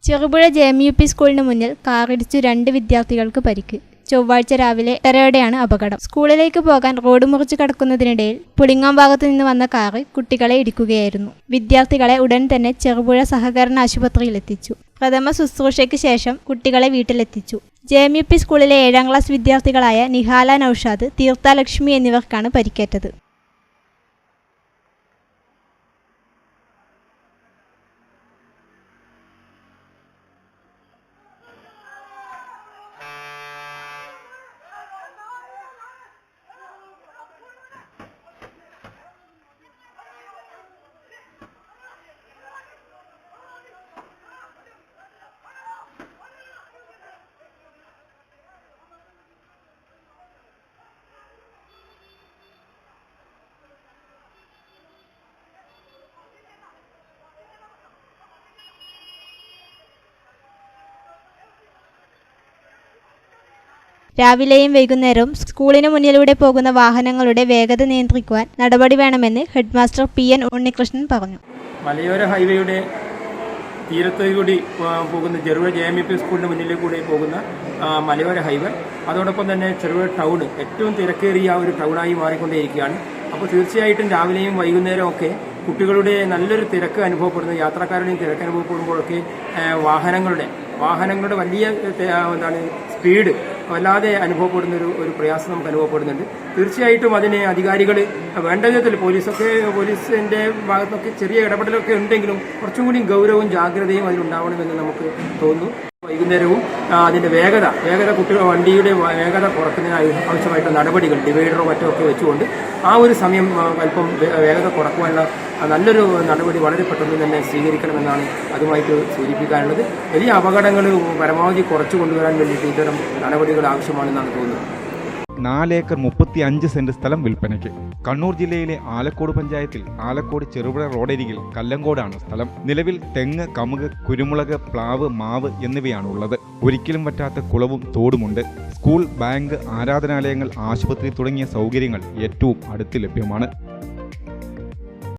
Cherupuzha JMUP സ്കൂളിന് മുന്നിൽ കാറിടിച്ചു 2 വിദ്യാർത്ഥികൾക്ക് പരിക്ക്. ചൊവ്വാഴ്ച രാവിലെ 8:30 അപകടം. സ്കൂളിലേക്ക് പോകാൻ റോഡ് മുറിച്ച് കടക്കുന്നതിനിടയിൽ പുളിങ്ങാം ഭാഗത്തു നിന്ന് വന്ന കാറ് കുട്ടികളെ ഇടിക്കുകയായിരുന്നു. വിദ്യാർത്ഥികളെ ഉടൻ തന്നെ ചെറുപുഴ സഹകരണ ആശുപത്രിയിൽ എത്തിച്ചു. പ്രഥമ ശുശ്രൂഷയ്ക്ക് ശേഷം കുട്ടികളെ വീട്ടിലെത്തിച്ചു. JMUP സ്കൂളിലെ 7ാം ക്ലാസ് വിദ്യാർത്ഥികളായ നിഹാല, നൌഷാദ്, തീർത്ഥ ലക്ഷ്മി എന്നിവർക്കാണ് പരിക്കേറ്റത്. രാവിലെയും വൈകുന്നേരവും സ്കൂളിന് മുന്നിലൂടെ പോകുന്ന വാഹനങ്ങളുടെ വേഗത നിയന്ത്രിക്കുവാൻ നടപടി വേണമെന്ന് ഹെഡ്മാസ്റ്റർ PN ഉണ്ണികൃഷ്ണൻ പറഞ്ഞു. മലയോര ഹൈവേയുടെ തീരത്തുകൂടി പോകുന്ന ചെറുപുഴ JMUP സ്കൂളിന് മുന്നിലേക്കൂടി പോകുന്ന മലയോര ഹൈവേ, അതോടൊപ്പം തന്നെ ചെറുപുഴ ടൗൺ ഏറ്റവും തിരക്കേറിയ ഒരു ടൗണായി മാറിക്കൊണ്ടേയിരിക്കുകയാണ്. അപ്പോൾ തീർച്ചയായിട്ടും രാവിലെയും വൈകുന്നേരവും ഒക്കെ കുട്ടികളുടെ നല്ലൊരു തിരക്ക് അനുഭവപ്പെടുന്നു. യാത്രക്കാരുടെയും തിരക്ക് അനുഭവപ്പെടുമ്പോഴൊക്കെ വാഹനങ്ങളുടെ വലിയ സ്പീഡ് വല്ലാതെ അനുഭവപ്പെടുന്ന ഒരു പ്രയാസം നമുക്ക് അനുഭവപ്പെടുന്നുണ്ട്. തീർച്ചയായിട്ടും അതിന് അധികാരികൾ വേണ്ട വിധത്തിൽ പോലീസിന്റെ ഭാഗത്തൊക്കെ ചെറിയ ഇടപെടലൊക്കെ ഉണ്ടെങ്കിലും കുറച്ചും കൂടി ഗൗരവവും ജാഗ്രതയും അതിലുണ്ടാവണമെന്ന് നമുക്ക് തോന്നുന്നു. വൈകുന്നേരവും അതിന്റെ വേഗത വണ്ടിയുടെ വേഗത കുറയ്ക്കുന്നതിന് ആവശ്യമായിട്ടുള്ള നടപടികൾ ഡിവൈഡറോ മറ്റോ ഒക്കെ വെച്ചുകൊണ്ട് ആ ഒരു സമയം അല്പം വേഗത കുറയ്ക്കുവാനുള്ള നല്ലൊരു നടപടി വളരെ പെട്ടെന്ന് തന്നെ സ്വീകരിക്കണമെന്നാണ് അതുമായിട്ട് സൂചിപ്പിക്കാനുള്ളത്. വലിയ അപകടങ്ങൾ പരമാവധി കുറച്ചു കൊണ്ടുവരാൻ വേണ്ടിയിട്ട് ഇത്തരം നടപടികൾ ആവശ്യമാണെന്നാണ് തോന്നുന്നത്. 4 ഏക്കർ 35 സെന്റ് സ്ഥലം വിൽപ്പനയ്ക്ക്. കണ്ണൂർ ജില്ലയിലെ ആലക്കോട് പഞ്ചായത്തിൽ ആലക്കോട് ചെറുപുഴ റോഡരികിൽ കല്ലങ്കോടാണ് സ്ഥലം. നിലവിൽ തെങ്ങ്, കമുക്, കുരുമുളക്, പ്ലാവ്, മാവ് എന്നിവയാണുള്ളത്. ഒരിക്കലും പറ്റാത്ത കുളവും തോടുമുണ്ട്. സ്കൂൾ, ബാങ്ക്, ആരാധനാലയങ്ങൾ, ആശുപത്രി തുടങ്ങിയ സൗകര്യങ്ങൾ ഏറ്റവും അടുത്ത് ലഭ്യമാണ്.